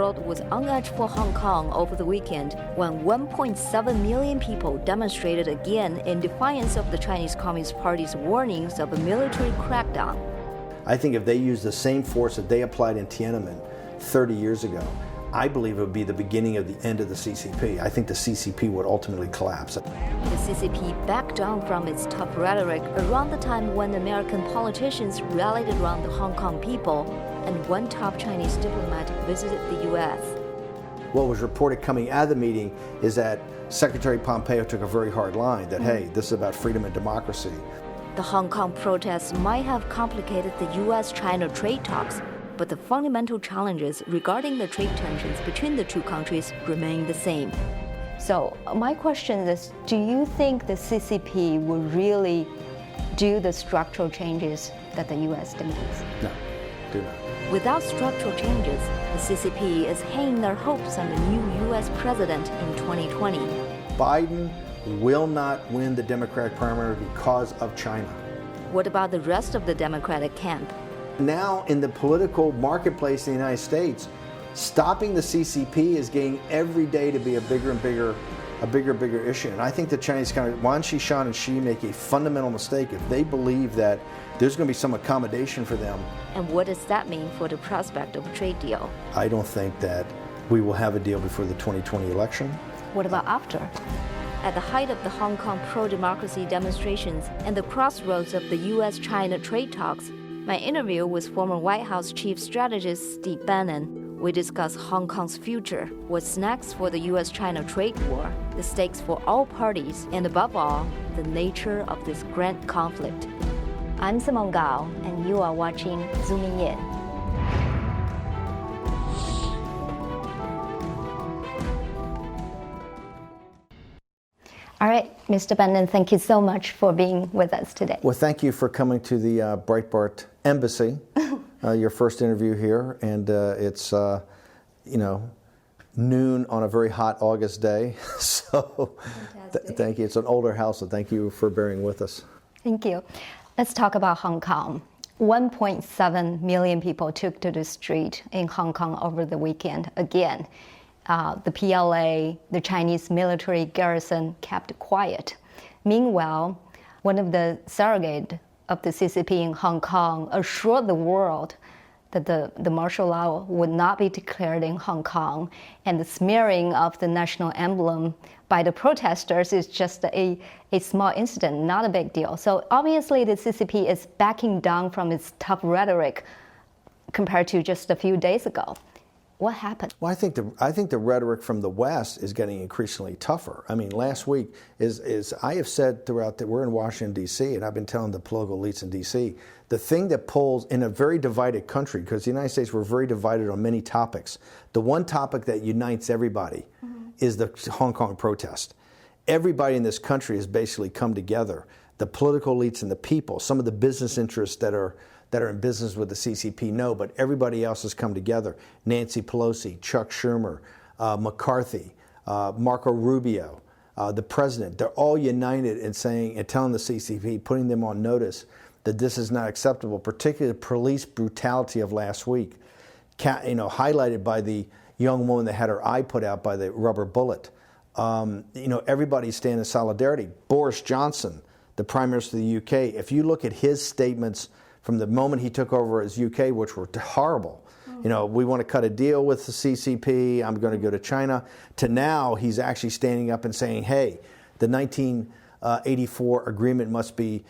world was on edge for Hong Kong over the weekend when 1.7 million people demonstrated again in defiance of the Chinese Communist Party's warnings of a military crackdown. I think if they use the same force that they applied in Tiananmen 30 years ago, I believe it would be the beginning of the end of the CCP. I think the CCP would ultimately collapse. The CCP backed down from its tough rhetoric around the time when American politicians rallied around the Hong Kong people and one top Chinese diplomat visited the U.S. What was reported coming out of the meeting is that Secretary Pompeo took a very hard line that, hey, this is about freedom and democracy. The Hong Kong protests might have complicated the U.S. China trade talks, but the fundamental challenges regarding the trade tensions between the two countries remain the same. So my question is, do you think the CCP will really do the structural changes that the U.S. demands? No, do not. Without structural changes, the CCP is hanging their hopes on the new U.S. president in 2020. Biden will not win the Democratic primary because of China. What about the rest of the Democratic camp? Now in the political marketplace in the United States, stopping the CCP is getting every day to be a bigger and bigger issue. And I think the Chinese Wang Qishan and Xi make a fundamental mistake if they believe that there's going to be some accommodation for them. And what does that mean for the prospect of a trade deal? I don't think that we will have a deal before the 2020 election. What about after? At the height of the Hong Kong pro-democracy demonstrations and the crossroads of the U.S. China trade talks, my interview with former White House Chief Strategist Bannon. We discuss Hong Kong's future, what's next for the U.S. China trade war, the stakes for all parties, and above all, the nature of this grand conflict. I'm Simone Gao, and you are watching Zooming In. All right, Mr. Bannon, thank you so much for being with us today. Well, thank you for coming to the Breitbart Embassy, your first interview here, and it's noon on a very hot August day, so thank you. It's an older house, so thank you for bearing with us. Thank you. Let's talk about Hong Kong. 1.7 million people took to the street in Hong Kong over the weekend again. The PLA, the Chinese military garrison, kept quiet. Meanwhile, one of the surrogates of the CCP in Hong Kong assured the world that the martial law would not be declared in Hong Kong, and the smearing of the national emblem by the protesters is just a small incident, not a big deal. So obviously the CCP is backing down from its tough rhetoric compared to just a few days ago. What happened? Well, I think the rhetoric from the West is getting increasingly tougher. I mean, last week is I have said throughout that we're in Washington, D.C., and I've been telling the political elites in D.C., the thing that pulls in a very divided country, because the United States, we're very divided on many topics. The one topic that unites everybody is the Hong Kong protest. Everybody in this country has basically come together. The political elites and the people, some of the business interests that are in business with the CCP, no, but everybody else has come together. Nancy Pelosi, Chuck Schumer, McCarthy, Marco Rubio, the president, they're all united in saying and telling the CCP, putting them on notice that this is not acceptable, particularly the police brutality of last week, highlighted by the young woman that had her eye put out by the rubber bullet. Everybody stand in solidarity. Boris Johnson, the Prime Minister of the UK, if you look at his statements from the moment he took over as UK, which were horrible. We want to cut a deal with the CCP, I'm going to go to China, to now he's actually standing up and saying, hey, the 1984 agreement must be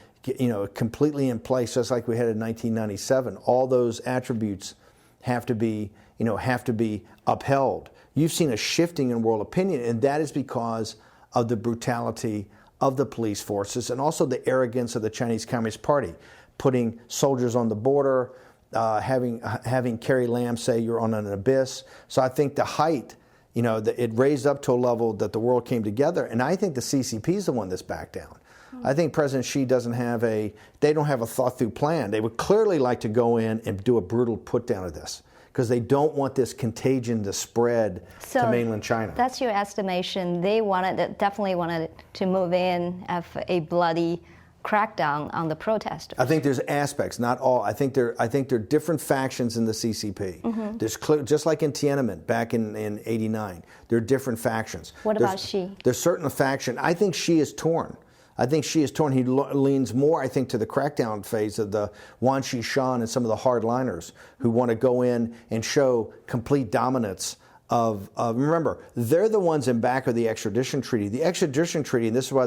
completely in place, just like we had in 1997. All those attributes have to be upheld. You've seen a shifting in world opinion, and that is because of the brutality of the police forces and also the arrogance of the Chinese Communist Party, putting soldiers on the border, having Carrie Lam say you're on an abyss. So I think the height, it raised up to a level that the world came together, and I think the CCP is the one that's backed down. I think President Xi they don't have a thought through plan. They would clearly like to go in and do a brutal put down of this, because they don't want this contagion to spread to mainland China. That's your estimation. They definitely wanted to move in, have a bloody crackdown on the protesters? I think there's aspects, not all. I think there are different factions in the CCP. There's just like in Tiananmen back in '89. There are different factions. What about Xi? There's certain faction. I think Xi is torn. He leans more, I think, to the crackdown phase of the Wan Xishan and some of the hardliners who want to go in and show complete dominance of remember, they're the ones in back of the extradition treaty. The extradition treaty, and this is why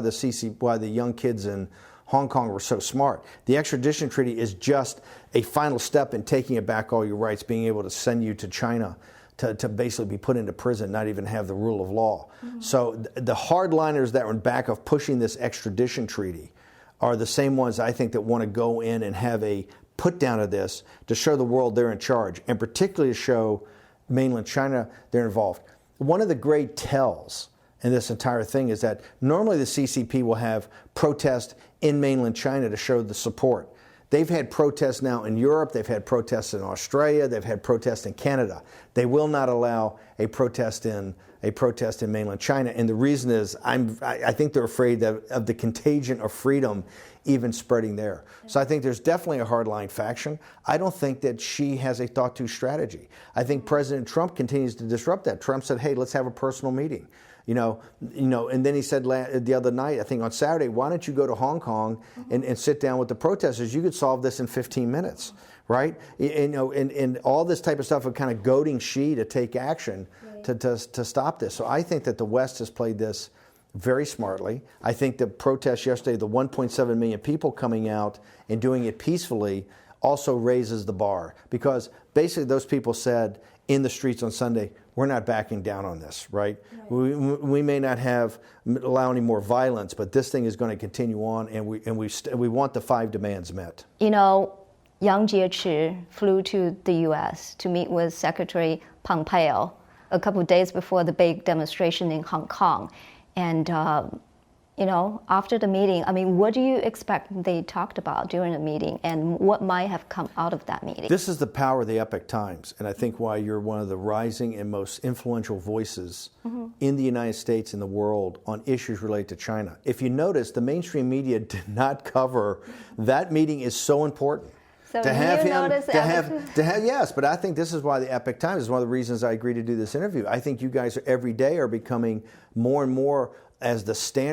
why the young kids in Hong Kong were so smart. The extradition treaty is just a final step in taking it back all your rights, being able to send you to China to basically be put into prison, not even have the rule of law. So the hardliners that were in back of pushing this extradition treaty are the same ones I think that want to go in and have a put down of this to show the world they're in charge, and particularly to show mainland China they're involved. One of the great tells in this entire thing is that normally the CCP will have protest in mainland China to show the support. They've had protests now in Europe, they've had protests in Australia, they've had protests in Canada. They will not allow a protest in mainland China, and the reason is I think they're afraid of the contagion of freedom even spreading there. So I think there's definitely a hardline faction. I don't think that Xi has a thought-through strategy. I think President Trump continues to disrupt that. Trump said, "Hey, let's have a personal meeting." And then he said the other night, I think on Saturday, why don't you go to Hong Kong and sit down with the protesters? You could solve this in 15 minutes, right? And all this type of stuff of kind of goading Xi to take action to stop this. So I think that the West has played this very smartly. I think the protest yesterday, the 1.7 million people coming out and doing it peacefully also raises the bar, because basically those people said in the streets on Sunday, we're not backing down on this, right? We may not allow any more violence, but this thing is going to continue on, and we want the 5 demands met. Yang Jiechi flew to the U.S. to meet with Secretary Pompeo a couple of days before the big demonstration in Hong Kong. And, after the meeting, what do you expect they talked about during the meeting, and what might have come out of that meeting? This is the power of the Epoch Times, and I think why you're one of the rising and most influential voices in the United States and the world on issues related to China. If you notice, the mainstream media did not cover that meeting is so important. So Yes, but I think this is why the Epoch Times is one of the reasons I agreed to do this interview. I think you guys every day are becoming more and more as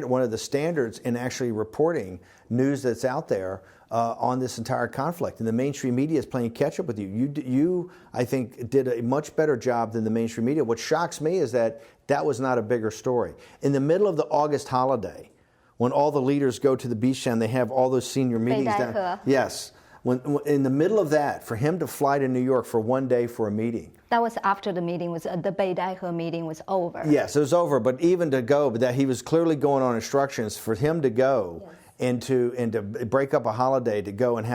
one of the standards in actually reporting news that's out there on this entire conflict. And the mainstream media is playing catch up with you. You, I think, did a much better job than the mainstream media. What shocks me is that was not a bigger story. In the middle of the August holiday, when all the leaders go to the beach and they have all those senior meetings down. Yes. When in the middle of that, for him to fly to New York for one day for a meeting. That was after the meeting the Beidaihe meeting was over. Yes, it was over, but even to go, but that he was clearly going on instructions for him to go and to break up a holiday, to go and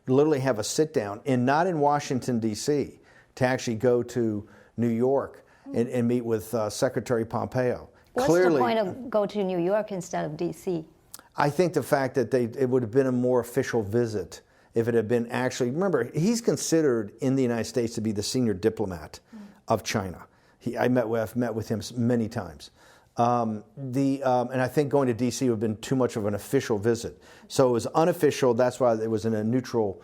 literally have a sit down, and not in Washington, D.C., to actually go to New York and meet with Secretary Pompeo. What's the point of go to New York instead of D.C.? I think the fact that it would have been a more official visit if it had been actually, remember, he's considered in the United States to be the senior diplomat of China. I've met with him many times. And I think going to D.C. would have been too much of an official visit. So it was unofficial. That's why it was in a neutral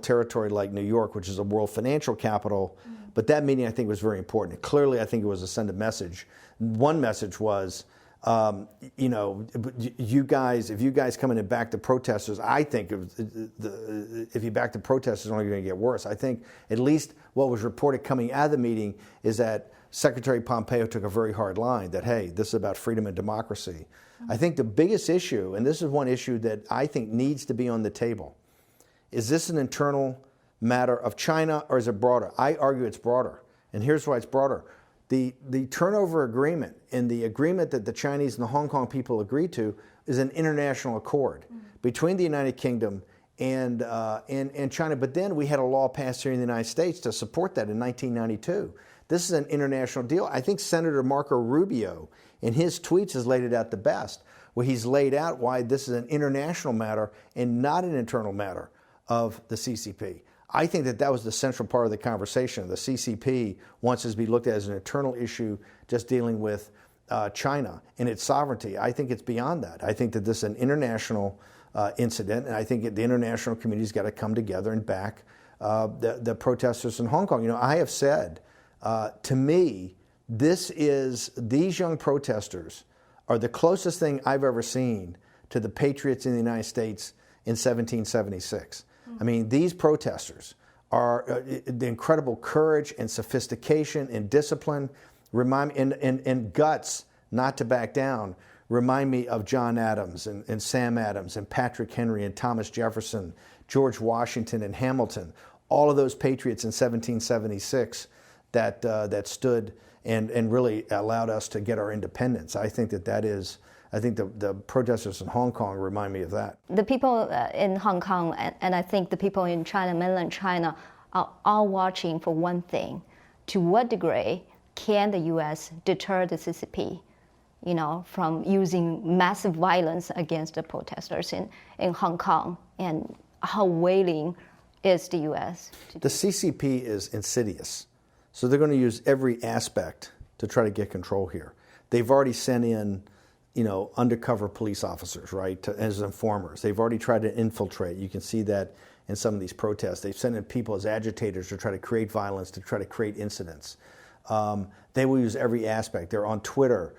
territory like New York, which is a world financial capital. But that meeting, I think, was very important. Clearly, I think it was to send a message. One message was, if you guys come in and back the protesters, I think if you back the protesters, it's only going to get worse. I think at least what was reported coming out of the meeting is that Secretary Pompeo took a very hard line that, hey, this is about freedom and democracy. I think the biggest issue, and this is one issue that I think needs to be on the table, is this an internal matter of China or is it broader? I argue it's broader, and here's why it's broader. The turnover agreement and the agreement that the Chinese and the Hong Kong people agreed to is an international accord between the United Kingdom and China. But then we had a law passed here in the United States to support that in 1992. This is an international deal. I think Senator Marco Rubio in his tweets has laid it out the best, where he's laid out why this is an international matter and not an internal matter of the CCP. I think that was the central part of the conversation. The CCP wants this to be looked at as an internal issue, just dealing with China and its sovereignty. I think it's beyond that. I think that this is an international incident, and I think the international community's got to come together and back the protesters in Hong Kong. You know, I have said, to me, these young protesters are the closest thing I've ever seen to the patriots in the United States in 1776. I mean, these protesters are the incredible courage and sophistication and discipline, and guts not to back down, remind me of John Adams and Sam Adams and Patrick Henry and Thomas Jefferson, George Washington and Hamilton, all of those patriots in 1776 that stood and really allowed us to get our independence. I think I think the protesters in Hong Kong remind me of that. The people in Hong Kong, and I think the people in China, mainland China, are all watching for one thing: to what degree can the U.S. deter the CCP, from using massive violence against the protesters in Hong Kong, and how willing is the U.S. to do? The CCP is insidious, so they're going to use every aspect to try to get control here. They've already sent in, undercover police officers, right, as informers. They've already tried to infiltrate. You can see that in some of these protests. They've sent in people as agitators to try to create violence, to try to create incidents. They will use every aspect. They're on Twitter,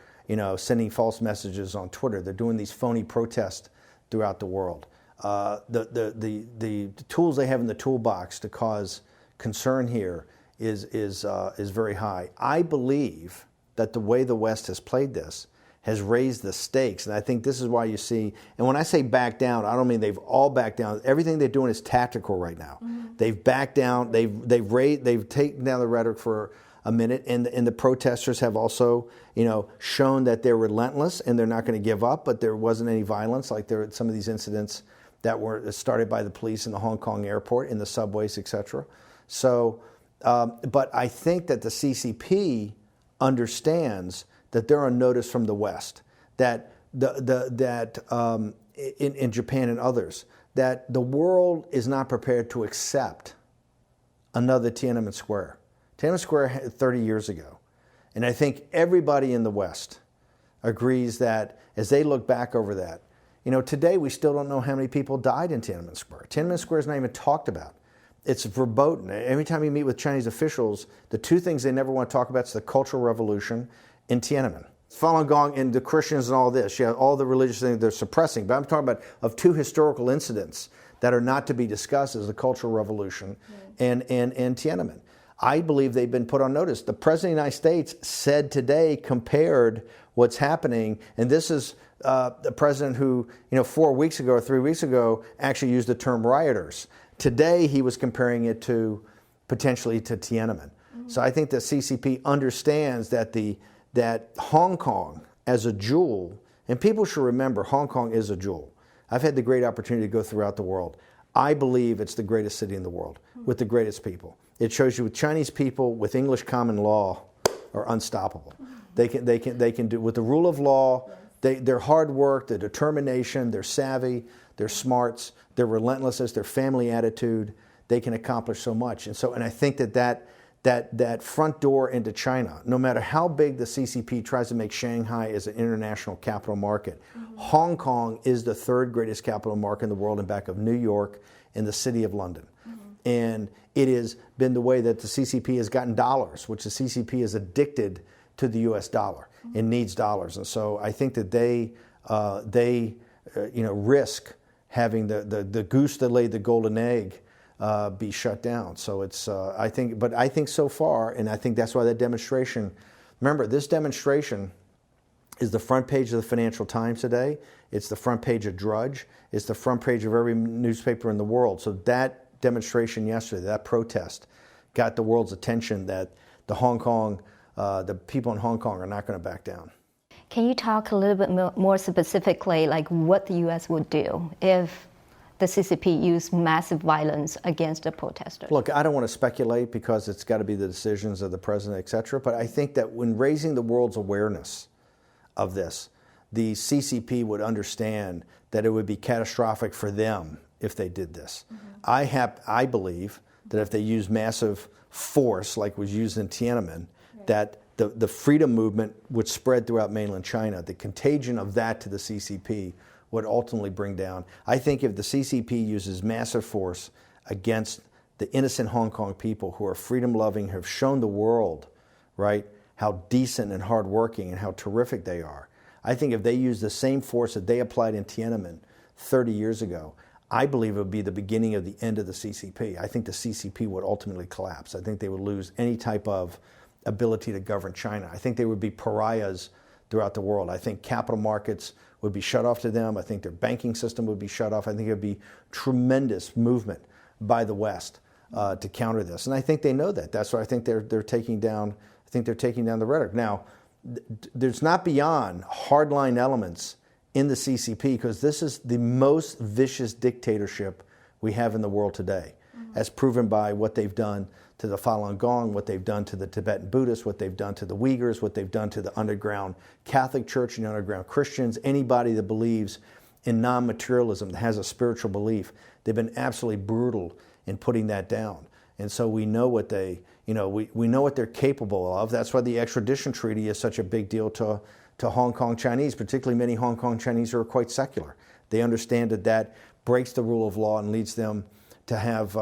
sending false messages on Twitter. They're doing these phony protests throughout the world. The tools they have in the toolbox to cause concern here is very high. I believe that the way the West has played this has raised the stakes, and I think this is why you see, and when I say back down, I don't mean they've all backed down. Everything they're doing is tactical right now. Mm-hmm. They've backed down, they've taken down the rhetoric for a minute, and the protesters have also, shown that they're relentless and they're not going to give up, but there wasn't any violence like there were some of these incidents that were started by the police in the Hong Kong airport, in the subways, etc. So, but I think that the CCP understands that they're on notice from the West, that in Japan and others, that the world is not prepared to accept another Tiananmen Square. Tiananmen Square 30 years ago. And I think everybody in the West agrees that as they look back over that, today we still don't know how many people died in Tiananmen Square. Tiananmen Square is not even talked about. It's verboten. Every time you meet with Chinese officials, the two things they never want to talk about is the Cultural Revolution in Tiananmen. Falun Gong and the Christians and all this, all the religious things they're suppressing. But I'm talking about of two historical incidents that are not to be discussed as the Cultural Revolution and Tiananmen. I believe they've been put on notice. The President of the United States said today, compared what's happening, and this is the president who, 4 weeks ago or 3 weeks ago actually used the term rioters. Today he was comparing it to potentially to Tiananmen. Mm-hmm. So I think the CCP understands that Hong Kong as a jewel, and people should remember Hong Kong is a jewel. I've had the great opportunity to go throughout the world. I believe it's the greatest city in the world with the greatest people. It shows you with Chinese people with English common law are unstoppable. They can do with the rule of law. Their hard work, their determination, their savvy, their smarts, their relentlessness, their family attitude. They can accomplish so much. And I think that front door into China, no matter how big the CCP tries to make Shanghai as an international capital market, Hong Kong is the third greatest capital market in the world, in back of New York and the city of London. And it has been the way that the CCP has gotten dollars, which the CCP is addicted to the U.S. dollar and needs dollars. And so I think that they risk having the goose that laid the golden egg be shut down. So it's I think so far, and I think that's why that demonstration. Remember, this demonstration is the front page of the Financial Times today. It's the front page of Drudge. It's the front page of every newspaper in the world. So that demonstration yesterday, that protest, got the world's attention that the people in Hong Kong are not going to back down. Can you talk a little bit more specifically, like what the U.S. would do if the CCP used massive violence against the protesters? Look, I don't want to speculate because it's got to be the decisions of the president, et cetera, but I think that when raising the world's awareness of this, the CCP would understand that it would be catastrophic for them if they did this. I believe that if they use massive force like was used in Tiananmen, that the freedom movement would spread throughout mainland China. The contagion of that to the CCP would ultimately bring down. I think if the CCP uses massive force against the innocent Hong Kong people who are freedom-loving, have shown the world, right, how decent and hardworking and how terrific they are. I think if they use the same force that they applied in Tiananmen 30 years ago, I believe it would be the beginning of the end of the CCP. I think the CCP would ultimately collapse. I think they would lose any type of ability to govern China. I think they would be pariahs throughout the world. I think capital markets would be shut off to them. I think their banking system would be shut off. I think it would be tremendous movement by the West to counter this. And I think they know that. That's why I think they're taking down. I think they're taking down the rhetoric. Now, there's not beyond hardline elements in the CCP, because this is the most vicious dictatorship we have in the world today, as proven by what they've done to the Falun Gong, what they've done to the Tibetan Buddhists, what they've done to the Uyghurs, what they've done to the underground Catholic Church and the underground Christians, anybody that believes in non-materialism, that has a spiritual belief. They've been absolutely brutal in putting that down. And so we know what they, we know what they're capable of. That's why the extradition treaty is such a big deal to Hong Kong Chinese, particularly many Hong Kong Chinese who are quite secular. They understand that breaks the rule of law and leads them to have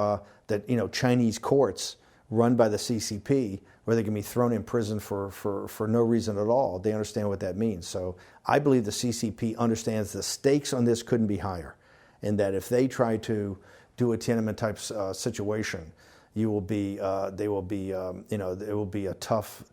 Chinese courts run by the CCP, where they can be thrown in prison for no reason at all. They understand what that means. So I believe the CCP understands the stakes on this couldn't be higher, and that if they try to do a Tiananmen type situation, it will be a tough,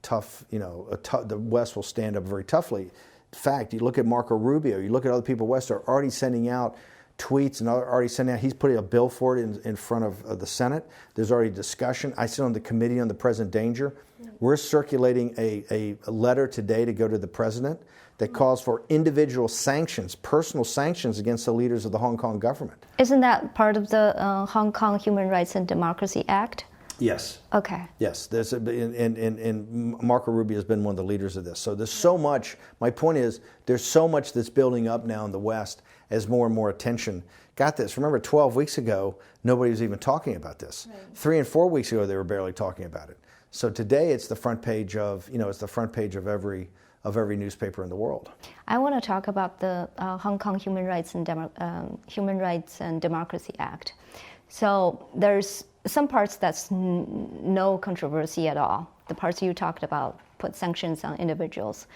the West will stand up very toughly. In fact, you look at Marco Rubio, you look at other people in the West are already sending out tweets and already sending out, he's putting a bill for it in front of the Senate. There's already discussion. I sit on the Committee on the Present Danger. We're circulating a letter today to go to the president that calls for individual sanctions, personal sanctions against the leaders of the Hong Kong government. Isn't that part of the Hong Kong Human Rights and Democracy Act? Yes. Okay. Yes, and Marco Rubio has been one of the leaders of this. So there's so much, my point is, there's so much that's building up now in the West as more and more attention got this. Remember, 12 weeks ago, nobody was even talking about this. Right. 3 and 4 weeks ago, they were barely talking about it. So today, it's the front page of, every newspaper in the world. I want to talk about the Hong Kong Human Rights and Democracy Act. So there's some parts that's no controversy at all. The parts you talked about put sanctions on individuals.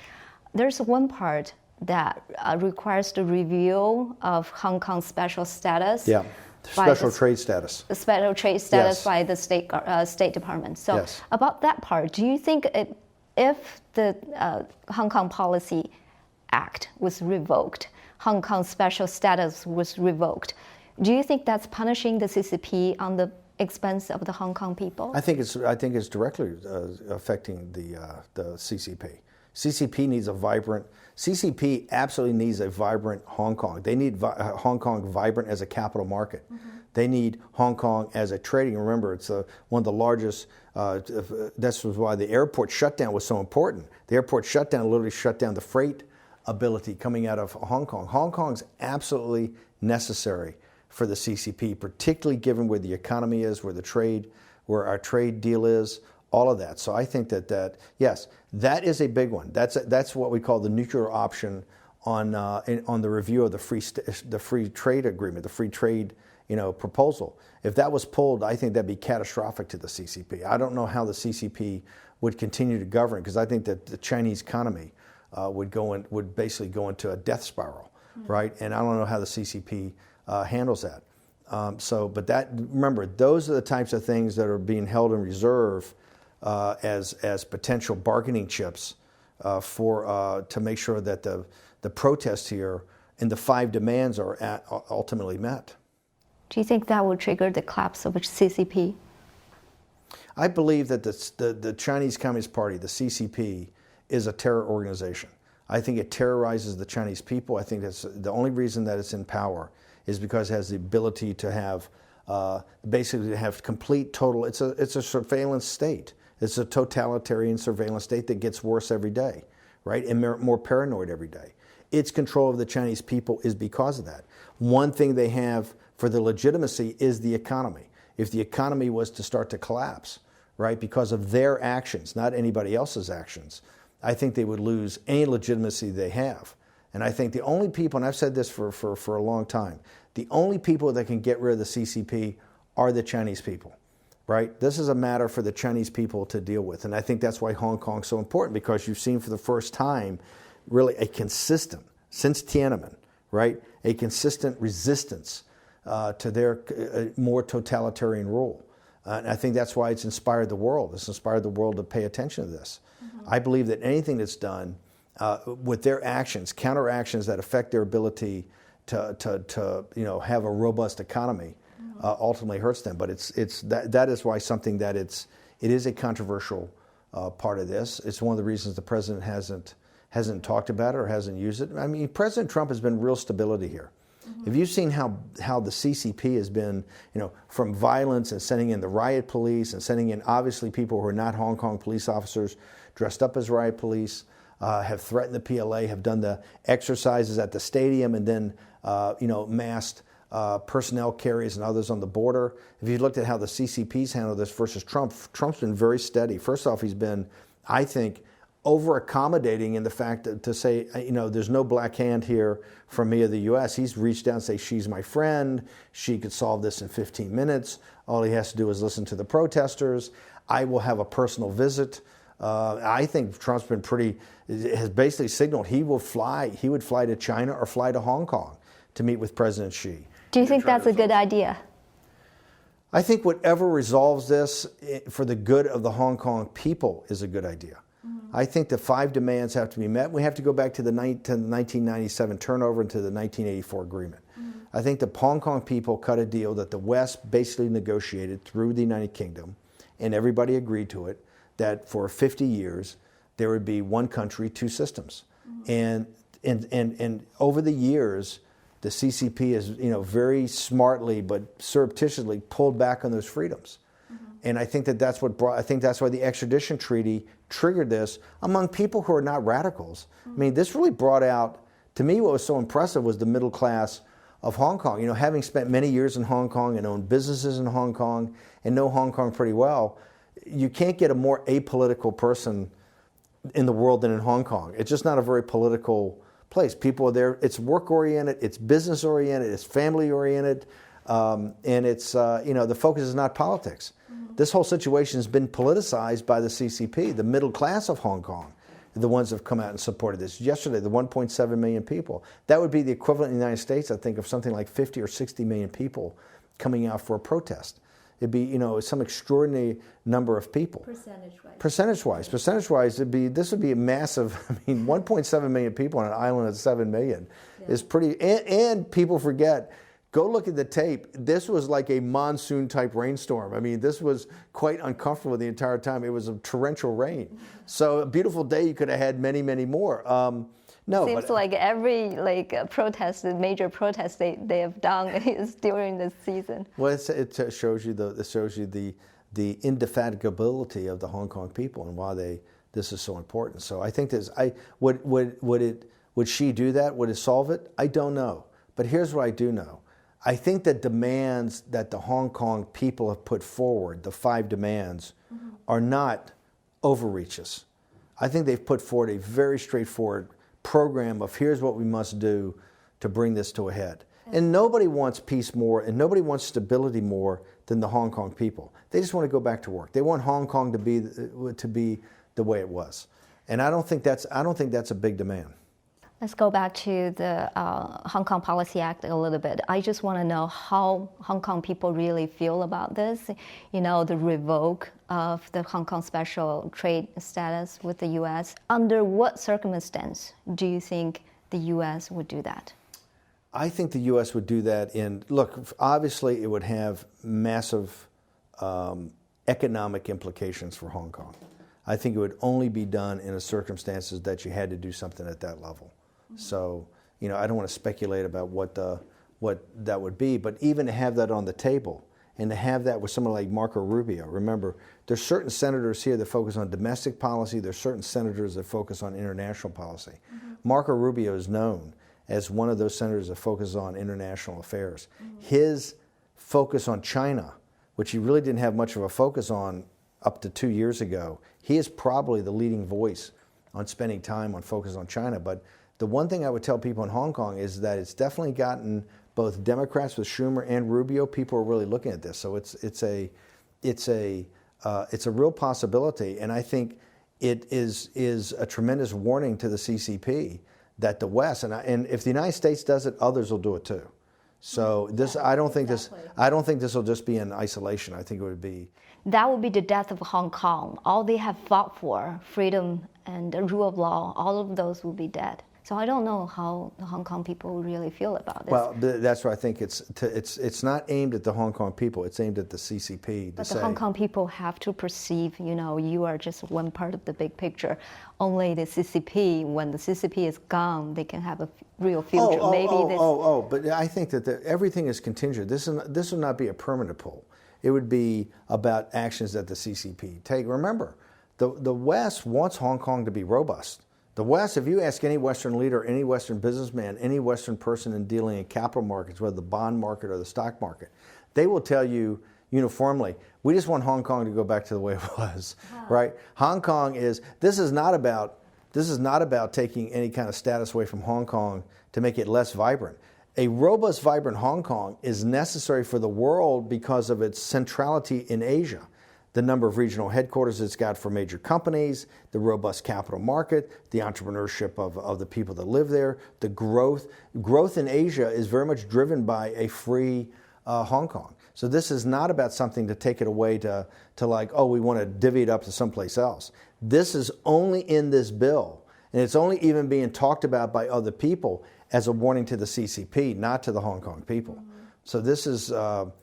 There's one part that requires the review of Hong Kong's special status. Yeah, special trade status. The special trade status by the State Department. So about that part, do you think if the Hong Kong Policy Act was revoked, Hong Kong's special status was revoked, do you think that's punishing the CCP on the expense of the Hong Kong people? I think it's directly affecting the CCP. CCP absolutely needs a vibrant Hong Kong. They need Hong Kong vibrant as a capital market. Mm-hmm. They need Hong Kong as a trading. Remember, it's one of the largest. That's why the airport shutdown was so important. The airport shutdown literally shut down the freight ability coming out of Hong Kong. Hong Kong's absolutely necessary for the CCP, particularly given where the economy is, where our trade deal is, all of that. So I think that yes, that is a big one. That's what we call the nuclear option on the review of the free trade agreement, the free trade proposal. If that was pulled, I think that'd be catastrophic to the CCP. I don't know how the CCP would continue to govern, because I think that the Chinese economy would basically go into a death spiral, right? And I don't know how the CCP handles that. Remember, those are the types of things that are being held in reserve as potential bargaining chips to make sure that the protests here and the 5 demands are ultimately met. Do you think that will trigger the collapse of CCP? I believe that the Chinese Communist Party, the CCP, is a terror organization. I think it terrorizes the Chinese people. I think that's the only reason that it's in power is because it has the ability to have basically to have complete total. It's a surveillance state. It's a totalitarian surveillance state that gets worse every day, right, and more paranoid every day. Its control of the Chinese people is because of that. One thing they have for the legitimacy is the economy. If the economy was to start to collapse, right, because of their actions, not anybody else's actions, I think they would lose any legitimacy they have. And I think the only people, and I've said this for a long time, the only people that can get rid of the CCP are the Chinese people, right? This is a matter for the Chinese people to deal with. And I think that's why Hong Kong is so important, because you've seen for the first time really a consistent, since Tiananmen, right, a consistent resistance to their more totalitarian rule. And I think that's why it's inspired the world. It's inspired the world to pay attention to this. Mm-hmm. I believe that anything that's done with their actions, counteractions that affect their ability to have a robust economy, ultimately hurts them. But that is why something that it is a controversial part of this. It's one of the reasons the president hasn't talked about it or hasn't used it. I mean, President Trump has been real stability here. Mm-hmm. If you've seen how the CCP has been, from violence and sending in the riot police and sending in obviously people who are not Hong Kong police officers dressed up as riot police, have threatened the PLA, have done the exercises at the stadium, and then massed personnel carriers and others on the border. If you looked at how the CCP's handled this versus Trump, Trump's been very steady. First off, he's been, I think, over-accommodating in the fact that to say, there's no black hand here from me or the U.S. He's reached out and say, she's my friend. She could solve this in 15 minutes. All he has to do is listen to the protesters. I will have a personal visit. I think Trump's been has basically signaled he would fly to China or fly to Hong Kong to meet with President Xi. Do you think that's a good idea? I think whatever resolves this for the good of the Hong Kong people is a good idea. Mm-hmm. I think the 5 demands have to be met. We have to go back to the 1997 turnover and to the 1984 agreement. Mm-hmm. I think the Hong Kong people cut a deal that the West basically negotiated through the United Kingdom, and everybody agreed to it, that for 50 years there would be one country, 2 systems. Mm-hmm. And over the years, the CCP has, very smartly but surreptitiously pulled back on those freedoms. Mm-hmm. And I think that's why the extradition treaty triggered this among people who are not radicals. Mm-hmm. I mean, this really brought out, to me, what was so impressive was the middle class of Hong Kong. Having spent many years in Hong Kong and owned businesses in Hong Kong and know Hong Kong pretty well, you can't get a more apolitical person in the world than in Hong Kong. It's just not a very political place. People are there. It's work-oriented, it's business-oriented, it's family-oriented, and it's, the focus is not politics. Mm-hmm. This whole situation has been politicized by the CCP. The middle class of Hong Kong, the ones that have come out and supported this. Yesterday, the 1.7 million people. That would be the equivalent in the United States, I think, of something like 50 or 60 million people coming out for a protest. It'd be, some extraordinary number of people. Percentage-wise, this would be a massive. 1.7 million people on an island of 7 million is pretty. And people forget. Go look at the tape. This was like a monsoon-type rainstorm. this was quite uncomfortable the entire time. It was a torrential rain. Mm-hmm. So a beautiful day, you could have had many, many more. Seems like every major protest they have done is during this season. Well, it shows you the indefatigability of the Hong Kong people and why this is so important. So I think would she do that? Would it solve it? I don't know. But here's what I do know. I think the demands that the Hong Kong people have put forward, the 5 demands, mm-hmm. are not overreaches. I think they've put forward a very straightforward program of here's what we must do to bring this to a head. And nobody wants peace more and nobody wants stability more than the Hong Kong people. They just want to go back to work. They want Hong Kong to be the way it was. And I don't think that's a big demand. Let's go back to the Hong Kong Policy Act a little bit. I just want to know how Hong Kong people really feel about this. The revoke of the Hong Kong special trade status with the U.S. Under what circumstance do you think the U.S. would do that? I think the U.S. would do that obviously it would have massive economic implications for Hong Kong. I think it would only be done in the circumstances that you had to do something at that level. Mm-hmm. So, I don't want to speculate about what that would be, but even to have that on the table and to have that with someone like Marco Rubio. Remember, there's certain senators here that focus on domestic policy. There's certain senators that focus on international policy. Mm-hmm. Marco Rubio is known as one of those senators that focus on international affairs. Mm-hmm. His focus on China, which he really didn't have much of a focus on up to 2 years ago, he is probably the leading voice on spending time on focus on China. But the one thing I would tell people in Hong Kong is that it's definitely gotten both Democrats with Schumer and Rubio. People are really looking at this, so it's a real possibility, and I think it is a tremendous warning to the CCP that the West and if the United States does it, others will do it too. So this, I don't think this will just be in isolation. I think it would be. That would be the death of Hong Kong. All they have fought for, freedom and the rule of law, all of those will be dead. So I don't know how the Hong Kong people really feel about this. Well, that's why I think it's not aimed at the Hong Kong people. It's aimed at the CCP. But the Hong Kong people have to perceive, you are just one part of the big picture. Only the CCP, when the CCP is gone, they can have a real future. But I think that everything is contingent. This will not be a permanent pull. It would be about actions that the CCP take. Remember, the West wants Hong Kong to be robust. The West, if you ask any Western leader, any Western businessman, any Western person in dealing in capital markets, whether the bond market or the stock market, they will tell you uniformly, we just want Hong Kong to go back to the way it was, right? Hong Kong this is not about taking any kind of status away from Hong Kong to make it less vibrant. A robust, vibrant Hong Kong is necessary for the world because of its centrality in Asia. The number of regional headquarters it's got for major companies, the robust capital market, the entrepreneurship of the people that live there, the growth. Growth in Asia is very much driven by a free Hong Kong. So this is not about something to take it away to like, oh, we want to divvy it up to someplace else. This is only in this bill, and it's only even being talked about by other people as a warning to the CCP, not to the Hong Kong people. So this is like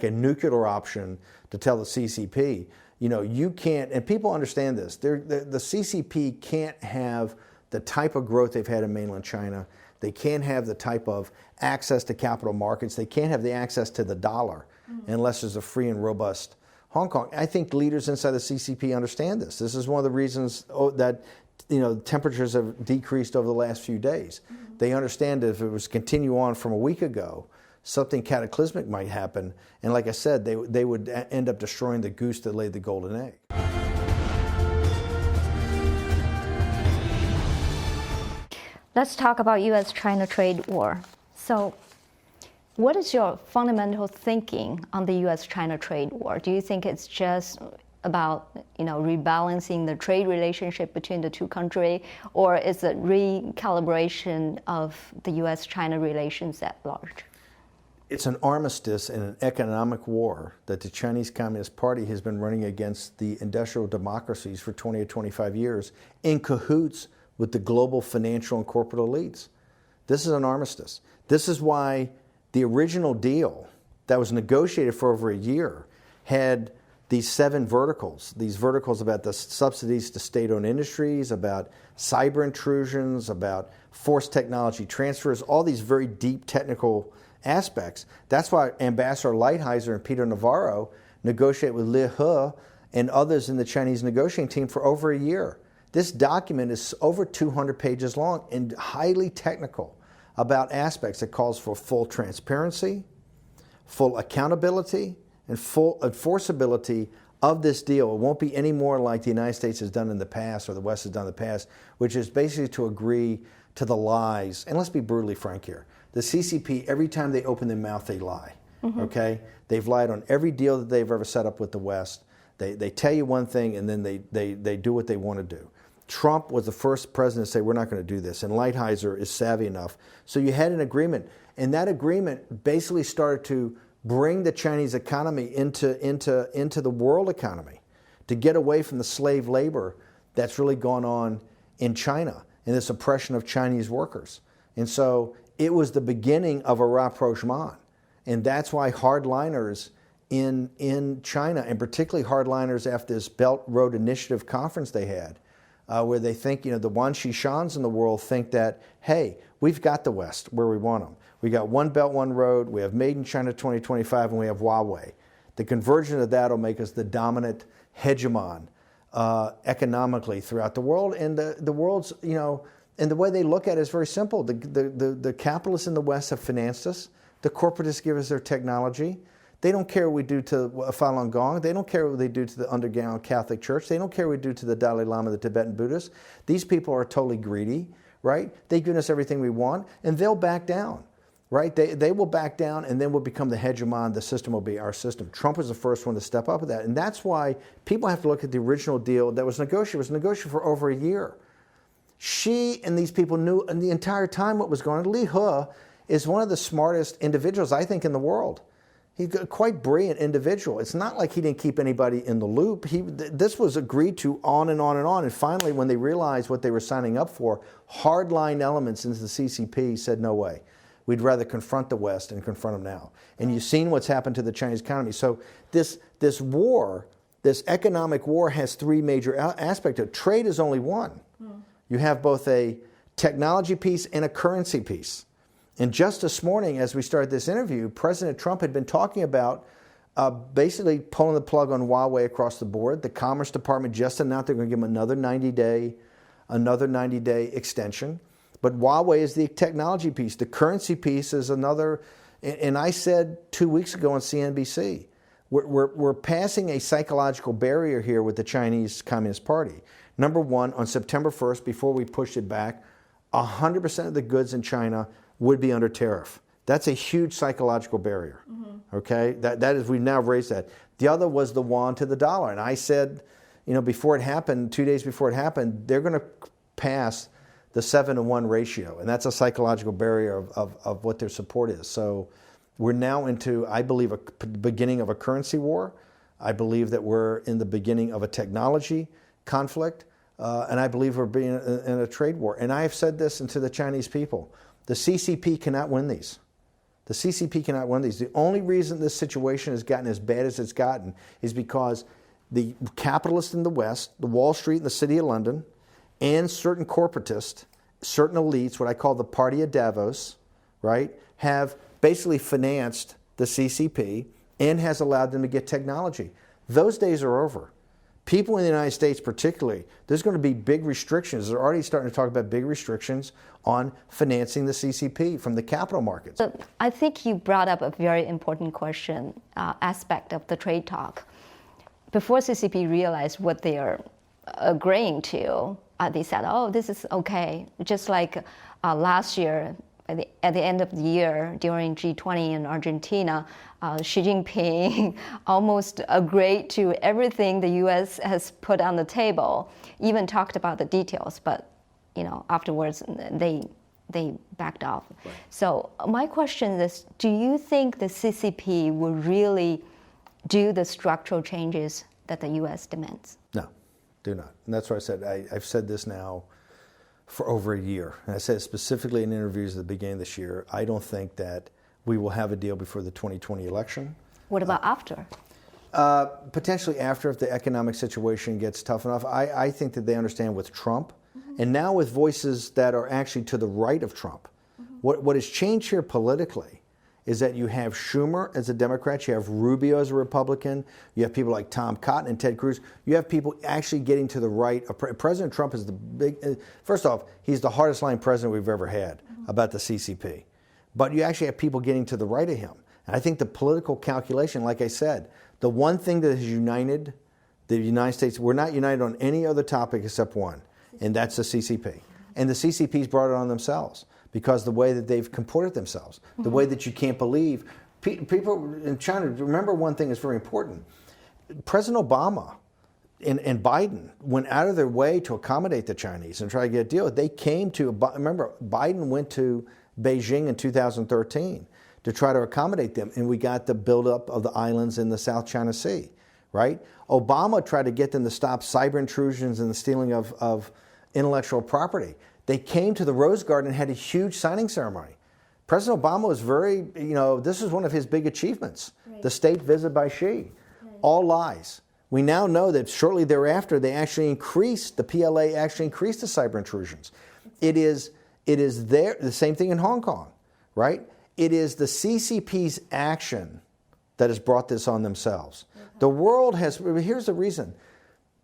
a nuclear option to tell the CCP, you can't, and people understand this, the CCP can't have the type of growth they've had in mainland China. They can't have the type of access to capital markets. They can't have the access to the dollar unless there's a free and robust Hong Kong. I think leaders inside the CCP understand this. This is one of the reasons that temperatures have decreased over the last few days. They understand that if it was to continue on from a week ago, something cataclysmic might happen, and like I said, they would end up destroying the goose that laid the golden egg. Let's talk about U.S. China trade war. So, what is your fundamental thinking on the U.S. China trade war? Do you think it's just about rebalancing the trade relationship between the two countries, or is it recalibration of the U.S. China relations at large? It's an armistice and an economic war that the Chinese Communist Party has been running against the industrial democracies for 20 or 25 years in cahoots with the global financial and corporate elites. This is an armistice. This is why the original deal that was negotiated for over a year had these 7 verticals, these verticals about the subsidies to state-owned industries, about cyber intrusions, about forced technology transfers, all these very deep technical aspects. That's why Ambassador Lighthizer and Peter Navarro negotiate with Li He and others in the Chinese negotiating team for over a year. This document is over 200 pages long and highly technical about aspects. It calls for full transparency, full accountability, and full enforceability of this deal. It won't be any more like the United States has done in the past or the West has done in the past, which is basically to agree to the lies. And let's be brutally frank here. The CCP, every time they open their mouth, they lie, okay? They've lied on every deal that they've ever set up with the West. They tell you one thing, and then they do what they want to do. Trump was the first president to say, we're not going to do this, and Lighthizer is savvy enough. So you had an agreement, and that agreement basically started to bring the Chinese economy into the world economy, to get away from the slave labor that's really gone on in China and this oppression of Chinese workers. And so it was the beginning of a rapprochement. And that's why hardliners in China, and particularly hardliners after this Belt Road Initiative conference they had, where they think, the Wan Shishans in the world think that, hey, we've got the West where we want them. We got one Belt, one road, we have Made in China 2025, and we have Huawei. The conversion of that will make us the dominant hegemon economically throughout the world. And the world's, and the way they look at it is very simple. The capitalists in the West have financed us. The corporatists give us their technology. They don't care what we do to Falun Gong. They don't care what they do to the underground Catholic Church. They don't care what we do to the Dalai Lama, the Tibetan Buddhists. These people are totally greedy, right? They've given us everything we want, and they'll back down, right? They will back down, and then we'll become the hegemon. The system will be our system. Trump was the first one to step up with that, and that's why people have to look at the original deal that was negotiated. It was negotiated for over a year. She and these people knew the entire time what was going on. Li He is one of the smartest individuals, I think, in the world. He's a quite brilliant individual. It's not like he didn't keep anybody in the loop. This was agreed to on and on and on. And finally, when they realized what they were signing up for, hardline elements into the CCP said, no way. We'd rather confront the West and confront them now. And you've seen what's happened to the Chinese economy. So this war, this economic war, has three major aspects. Trade is only one. You have both a technology piece and a currency piece. And just this morning, as we started this interview, President Trump had been talking about basically pulling the plug on Huawei across the board. The Commerce Department just announced they're going to give them another 90-day extension. But Huawei is the technology piece. The currency piece is another. And I said 2 weeks ago on CNBC, we're passing a psychological barrier here with the Chinese Communist Party. Number one, on September 1st, before we pushed it back, 100% of the goods in China would be under tariff. That's a huge psychological barrier. Okay, that is, we've now raised that. The other was the yuan to the dollar, and I said, before it happened, 2 days before it happened, they're going to pass the 7-to-1 ratio, and that's a psychological barrier of what their support is. So we're now into, I believe, a beginning of a currency war. I believe that we're in the beginning of a technology conflict, and I believe we're being in a trade war. And I have said this to the Chinese people. The CCP cannot win these. The CCP cannot win these. The only reason this situation has gotten as bad as it's gotten is because the capitalists in the West, the Wall Street and the City of London, and certain corporatists, certain elites, what I call the Party of Davos, right, have basically financed the CCP and has allowed them to get technology. Those days are over. People in the United States particularly, there's going to be big restrictions. They're already starting to talk about big restrictions on financing the CCP from the capital markets. I think you brought up a very important question, aspect of the trade talk. Before CCP realized what they are agreeing to, they said, oh, this is okay. Just like last year, at the end of the year, during G20 in Argentina, Xi Jinping almost agreed to everything the U.S. has put on the table, even talked about the details, but afterwards they backed off. Right. So my question is, do you think the CCP will really do the structural changes that the U.S. demands? No, do not. And that's why I said, I've said this now for over a year. And I said it specifically in interviews at the beginning of this year. I don't think that we will have a deal before the 2020 election. What about after? Potentially after, if the economic situation gets tough enough. I think that they understand with Trump, and now with voices that are actually to the right of Trump. What has changed here politically is that you have Schumer as a Democrat, you have Rubio as a Republican, you have people like Tom Cotton and Ted Cruz. You have people actually getting to the right. President Trump is the big, first off, he's the hardest line president we've ever had about the CCP. But you actually have people getting to the right of him. And I think the political calculation, like I said, the one thing that has united the United States, we're not united on any other topic except one, and that's the CCP. And the CCP's brought it on themselves because the way that they've comported themselves, the way that you can't believe. People in China, remember one thing that's very important. President Obama and Biden went out of their way to accommodate the Chinese and try to get a deal. They came to, remember, Biden went to Beijing in 2013 to try to accommodate them, and we got the buildup of the islands in the South China Sea, right? Obama tried to get them to stop cyber intrusions and the stealing of intellectual property. They came to the Rose Garden and had a huge signing ceremony. President Obama was very, this is one of his big achievements, right. The state visit by Xi. Right. All lies. We now know that shortly thereafter, they actually increased, the PLA actually increased the cyber intrusions. It is there, the same thing in Hong Kong, right? It is the CCP's action that has brought this on themselves. Okay. The world has, here's the reason.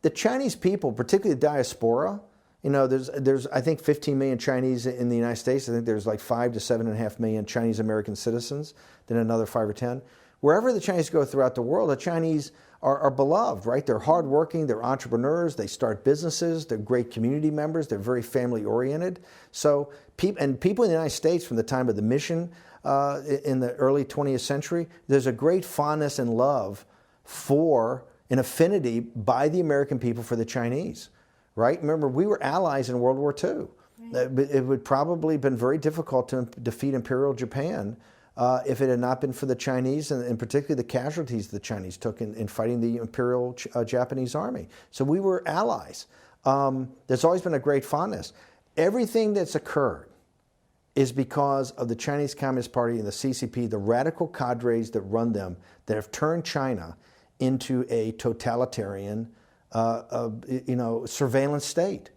The Chinese people, particularly the diaspora, there's I think 15 million Chinese in the United States. I think there's like 5 to 7.5 million Chinese American citizens, then another 5 or 10. wherever the Chinese go throughout the world, the Chinese are beloved, right? They're hardworking, they're entrepreneurs, they start businesses, they're great community members, they're very family oriented. So people in the United States from the time of the mission in the early 20th century, there's a great fondness and love for an affinity by the American people for the Chinese, right? Remember, we were allies in World War II. Right. It would probably have been very difficult to defeat Imperial Japan if it had not been for the Chinese, and particularly the casualties the Chinese took in fighting the Imperial Japanese Army. So we were allies. There's always been a great fondness. Everything that's occurred is because of the Chinese Communist Party and the CCP, the radical cadres that run them, that have turned China into a totalitarian, surveillance state.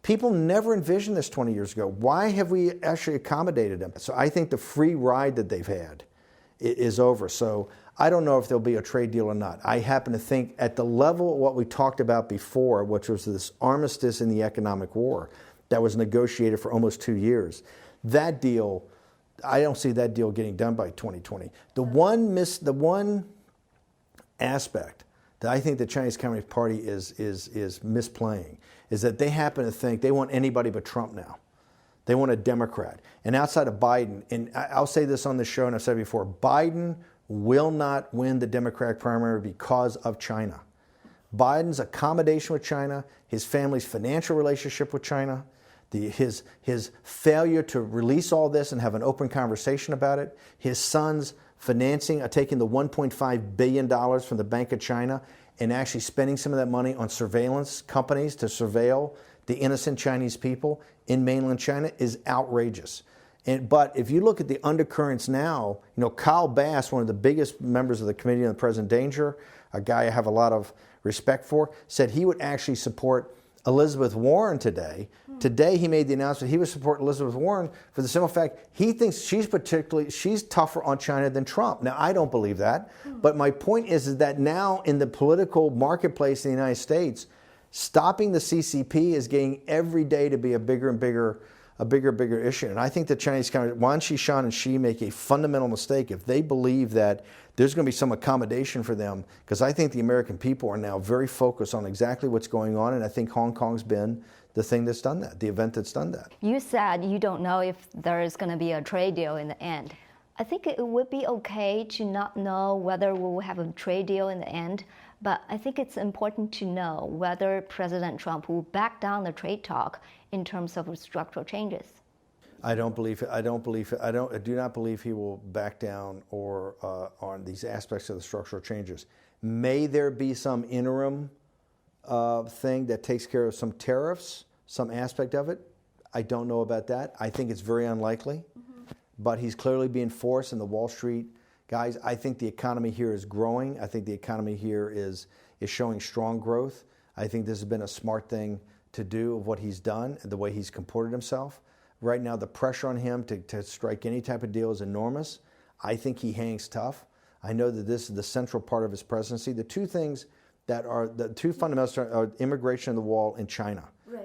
People never envisioned this 20 years ago. Why have we actually accommodated them? So I think the free ride that they've had is over. So I don't know if there'll be a trade deal or not. I happen to think at the level of what we talked about before, which was this armistice in the economic war that was negotiated for almost 2 years, that deal, I don't see that deal getting done by 2020. The one aspect that I think the Chinese Communist Party is misplaying is that they happen to think they want anybody but Trump now. They want a Democrat. And outside of Biden, and I'll say this on the show and I've said it before, Biden will not win the Democratic primary because of China. Biden's accommodation with China, his family's financial relationship with China, his failure to release all this and have an open conversation about it, his son's financing, taking the $1.5 billion from the Bank of China and actually spending some of that money on surveillance companies to surveil the innocent Chinese people in mainland China is outrageous. But if you look at the undercurrents now, Kyle Bass, one of the biggest members of the Committee on Present Danger, a guy I have a lot of respect for, said he would actually support Elizabeth Warren today. Today he made the announcement he would support Elizabeth Warren for the simple fact he thinks she's tougher on China than Trump. Now, I don't believe that, but my point is that now in the political marketplace in the United States, stopping the CCP is getting every day to be a bigger and bigger issue. And I think the Chinese Communist, Wang Qishan and Xi make a fundamental mistake if they believe that there's going to be some accommodation for them, because I think the American people are now very focused on exactly what's going on, and I think Hong Kong's been the thing that's done that, the event that's done that. You said you don't know if there is going to be a trade deal in the end. I think it would be okay to not know whether we will have a trade deal in the end, but I think it's important to know whether President Trump will back down the trade talk in terms of structural changes. I don't believe it. I do not believe he will back down or on these aspects of the structural changes. May there be some interim thing that takes care of some tariffs, some aspect of it? I don't know about that. I think it's very unlikely. But he's clearly being forced, and the Wall Street guys, I think the economy here is growing. I think the economy here is showing strong growth. I think this has been a smart thing to do of what he's done and the way he's comported himself. Right now, the pressure on him to strike any type of deal is enormous. I think he hangs tough. I know that this is the central part of his presidency. The two things that are the two fundamentals are immigration and the wall in China.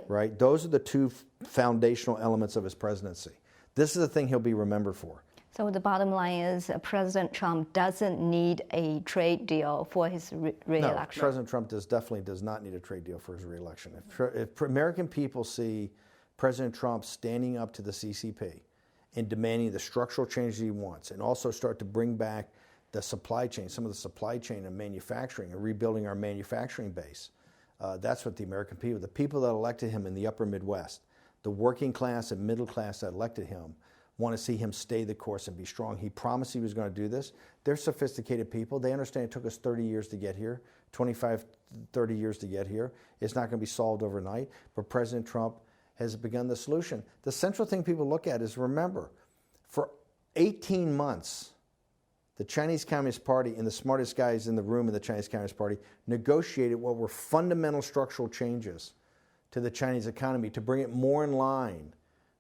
Right? Those are the two foundational elements of his presidency. This is the thing he'll be remembered for. So the bottom line is President Trump doesn't need a trade deal for his re-election. No, President Trump definitely does not need a trade deal for his re-election. If American people see President Trump standing up to the CCP and demanding the structural changes he wants, and also start to bring back the supply chain, some of the supply chain and manufacturing, and rebuilding our manufacturing base, that's what the American people, the people that elected him in the upper Midwest, the working class and middle class that elected him, want to see him stay the course and be strong. He promised he was going to do this. They're sophisticated people. They understand it took us 30 years to get here, 25, 30 years to get here. It's not going to be solved overnight, but President Trump has begun the solution. The central thing people look at is, remember, for 18 months, the Chinese Communist Party and the smartest guys in the room in the Chinese Communist Party negotiated what were fundamental structural changes to the Chinese economy to bring it more in line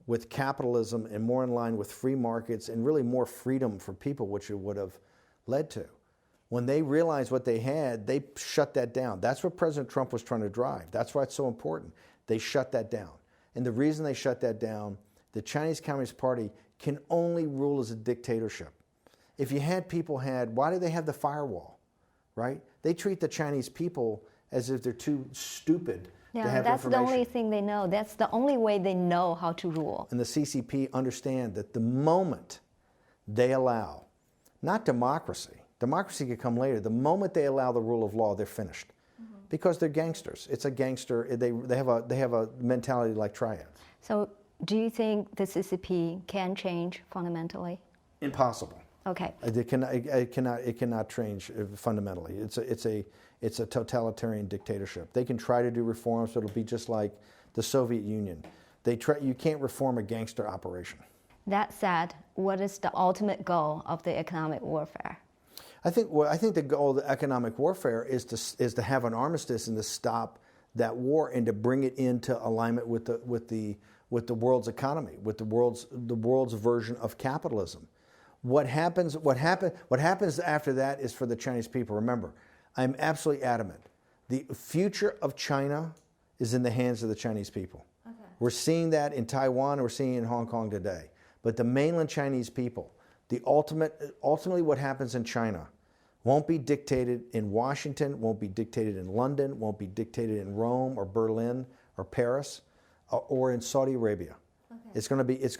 with capitalism and more in line with free markets and really more freedom for people, which it would have led to. When they realized what they had, they shut that down. That's what President Trump was trying to drive. That's why it's so important. They shut that down. And the reason they shut that down, the Chinese Communist Party can only rule as a dictatorship. if you had people why do they have the firewall, right? They treat the Chinese people as if they're too stupid to have that's information. the only thing they know. That's the only way they know how to rule. And the CCP understand that the moment they allow, not democracy could come later, the moment they allow the rule of law, they're finished. Because they're gangsters. It's a gangster, they have a mentality like triads. So do you think the CCP can change fundamentally? Impossible. Okay. It cannot change fundamentally. It's a totalitarian dictatorship. They can try to do reforms, but it'll be just like the Soviet Union. You can't reform a gangster operation. That said, what is the ultimate goal of the economic warfare? I think the goal of the economic warfare is to have an armistice and to stop that war and to bring it into alignment with the world's economy, with the world's version of capitalism. What happens after that is for the Chinese people. Remember, I'm absolutely adamant. The future of China is in the hands of the Chinese people. Okay. We're seeing that in Taiwan, we're seeing it in Hong Kong today. But the mainland Chinese people, ultimately what happens in China won't be dictated in Washington, won't be dictated in London, won't be dictated in Rome or Berlin or Paris or in Saudi Arabia. Okay. It's going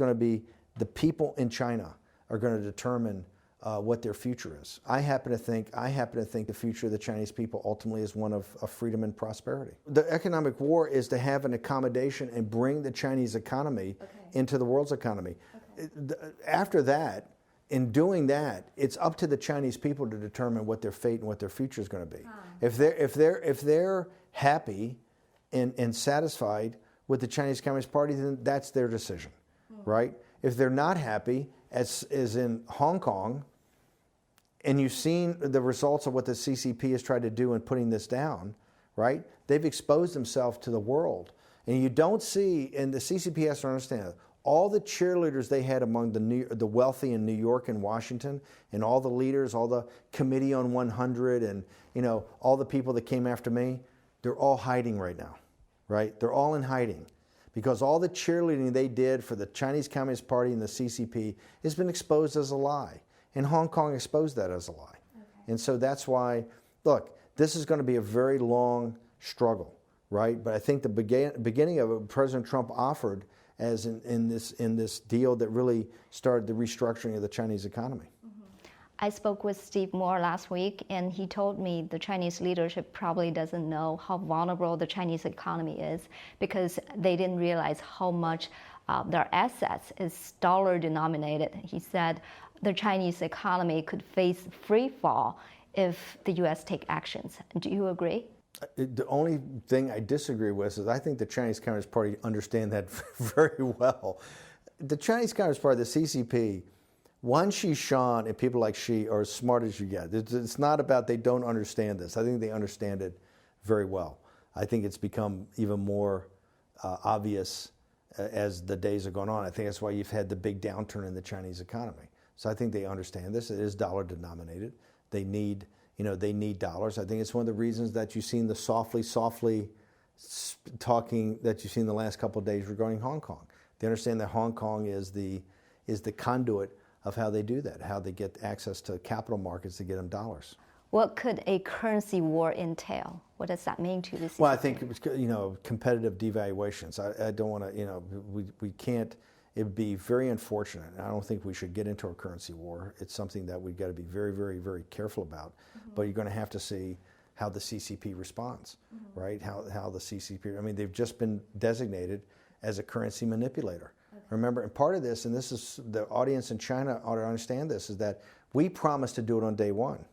to be the people in China are going to determine what their future is. I happen to think the future of the Chinese people ultimately is one of freedom and prosperity. The economic war is to have an accommodation and bring the Chinese economy into the world's economy. Okay. After that, in doing that, it's up to the Chinese people to determine what their fate and what their future is going to be. If they're happy and satisfied with the Chinese Communist Party, then that's their decision, right? If they're not happy, as in Hong Kong, and you've seen the results of what the CCP has tried to do in putting this down, right? They've exposed themselves to the world, and you don't see. And the CCP has to understand all the cheerleaders they had among the wealthy in New York and Washington, and all the leaders, all the Committee on 100, and all the people that came after me, they're all hiding right now, right? They're all in hiding because all the cheerleading they did for the Chinese Communist Party and the CCP has been exposed as a lie, and Hong Kong exposed that as a lie. Okay. And so that's why, look, this is going to be a very long struggle, right? But I think the beginning of it, President Trump offered as in this deal that really started the restructuring of the Chinese economy. Mm-hmm. I spoke with Steve Moore last week, and he told me the Chinese leadership probably doesn't know how vulnerable the Chinese economy is because they didn't realize how much their assets is dollar denominated. He said the Chinese economy could face free fall if the U.S. take actions. Do you agree? The only thing I disagree with is I think the Chinese Communist Party understand that very well. The Chinese Communist Party, the CCP, Wan Xishan and people like Xi are as smart as you get. It's not about they don't understand this. I think they understand it very well. I think it's become even more obvious as the days have gone on. I think that's why you've had the big downturn in the Chinese economy. So I think they understand this. It is dollar denominated. They need dollars. I think it's one of the reasons that you've seen the softly talking that you've seen the last couple of days regarding Hong Kong. They understand that Hong Kong is the conduit of how they do that, how they get access to capital markets to get them dollars. What could a currency war entail? What does that mean to the CCP? Well, I think competitive devaluations. I don't want to. We can't. It would be very unfortunate. I don't think we should get into a currency war. It's something that we've got to be very, very, very careful about. Mm-hmm. But you're going to have to see how the CCP responds, mm-hmm. right? How the CCP, they've just been designated as a currency manipulator. Okay. Remember, and part of this, and this is the audience in China ought to understand this, is that we promised to do it on day one.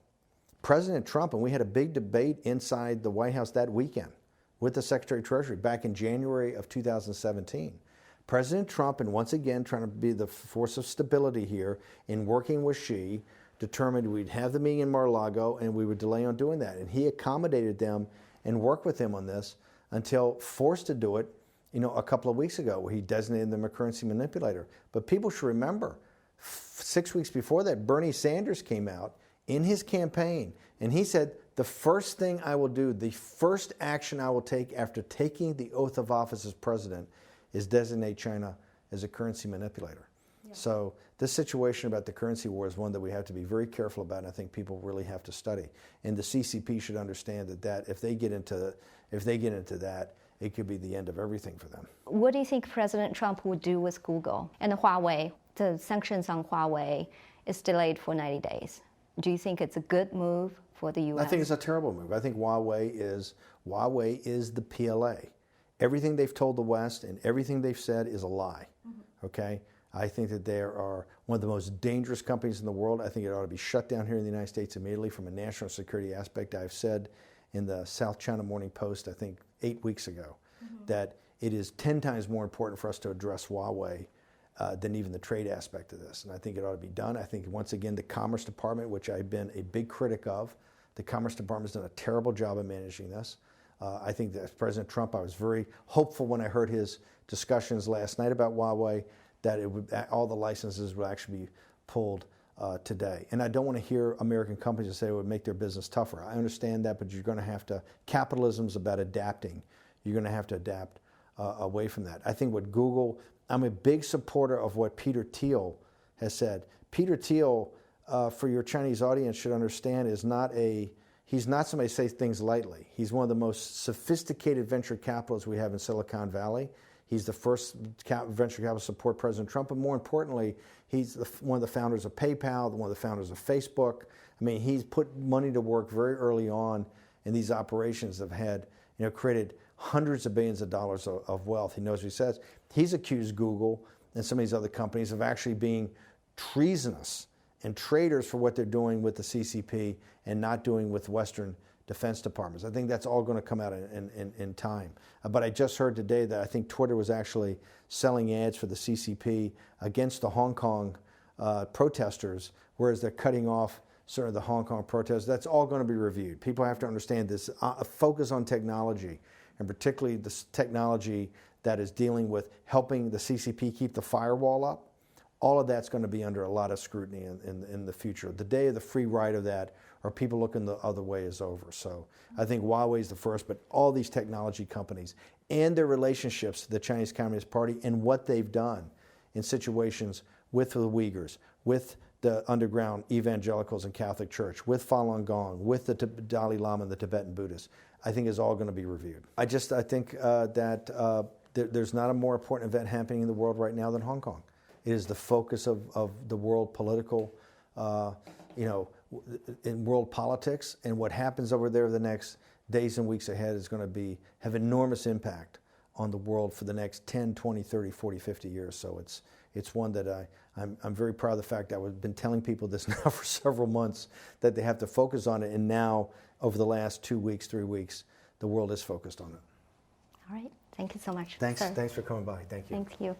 President Trump, and we had a big debate inside the White House that weekend with the Secretary of Treasury back in January of 2017. President Trump, and once again trying to be the force of stability here in working with Xi, determined we'd have the meeting in Mar-a-Lago and we would delay on doing that. And he accommodated them and worked with them on this until forced to do it, a couple of weeks ago where he designated them a currency manipulator. But people should remember, 6 weeks before that, Bernie Sanders came out in his campaign and he said, the first thing I will do, the first action I will take after taking the oath of office as president is designate China as a currency manipulator. Yeah. So this situation about the currency war is one that we have to be very careful about, and I think people really have to study. And the CCP should understand that if they get into that, it could be the end of everything for them. What do you think President Trump would do with Google and Huawei? The sanctions on Huawei is delayed for 90 days. Do you think it's a good move for the U.S.? I think it's a terrible move. I think Huawei is the PLA. Everything they've told the West and everything they've said is a lie. Okay? I think that they are one of the most dangerous companies in the world. I think it ought to be shut down here in the United States immediately from a national security aspect. I've said in the South China Morning Post, I think 8 weeks ago, that it is 10 times more important for us to address Huawei than even the trade aspect of this. And I think it ought to be done. I think, once again, the Commerce Department, which I've been a big critic of, the Commerce Department has done a terrible job of managing this. I think that President Trump, I was very hopeful when I heard his discussions last night about Huawei that all the licenses would actually be pulled today. And I don't want to hear American companies say it would make their business tougher. I understand that, but you're going to have to, capitalism's about adapting. You're going to have to adapt away from that. I think what Google, I'm a big supporter of what Peter Thiel has said. Peter Thiel, for your Chinese audience, should understand he's not somebody who says things lightly. He's one of the most sophisticated venture capitalists we have in Silicon Valley. He's the first venture capital to support President Trump, but more importantly, he's one of the founders of PayPal, one of the founders of Facebook. I mean, he's put money to work very early on in these operations that have had, created hundreds of billions of dollars of wealth. He knows what he says. He's accused Google and some of these other companies of actually being treasonous and traitors for what they're doing with the CCP and not doing with Western defense departments. I think that's all going to come out in time. But I just heard today that I think Twitter was actually selling ads for the CCP against the Hong Kong protesters, whereas they're cutting off sort of the Hong Kong protesters. That's all going to be reviewed. People have to understand this. A focus on technology, and particularly this technology that is dealing with helping the CCP keep the firewall up. All of that's going to be under a lot of scrutiny in the future. The day of the free ride of that, or people looking the other way, is over. So I think Huawei is the first, but all these technology companies and their relationships to the Chinese Communist Party and what they've done in situations with the Uyghurs, with the underground evangelicals and Catholic Church, with Falun Gong, with the Dalai Lama and the Tibetan Buddhists, I think is all going to be reviewed. I think that there's not a more important event happening in the world right now than Hong Kong. It is the focus of the world political, in world politics, and what happens over there the next days and weeks ahead is going to have enormous impact on the world for the next 10, 20, 30, 40, 50 years. So it's one that I'm very proud of the fact that I've been telling people this now for several months, that they have to focus on it. And now, over the last 2 weeks, 3 weeks, the world is focused on it. All right. Thank you so much. Thanks for coming by. Thank you. Thank you.